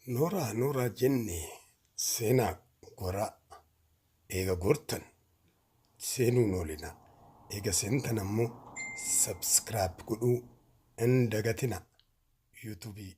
Nora Jenny sena gora ega gortan senu nolina ega sentanammo subscribe kudu endagatina YouTube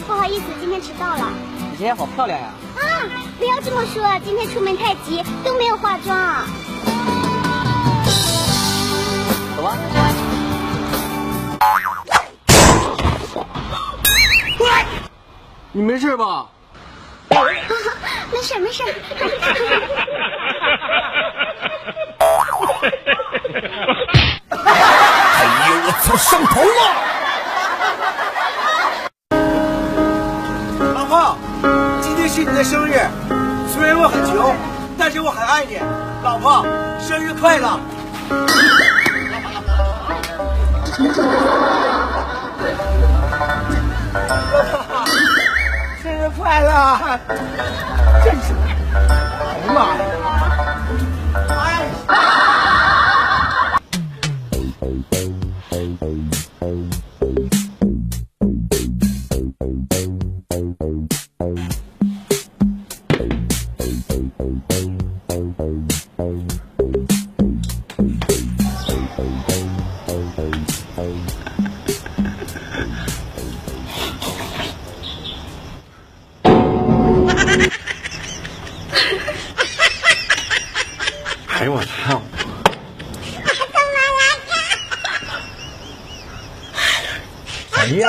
不好意思，今天迟到了。你今天好漂亮呀！啊，不要这么说，今天出门太急，都没有化妆。走吧。你没事吧？没事没事。哎呦，我操，上头了！老婆，今天是你的生日，虽然我很穷，但是我很爱你。老婆，生日快乐！生日快乐！真是，哎呀妈呀！哎呦我操！哎呀！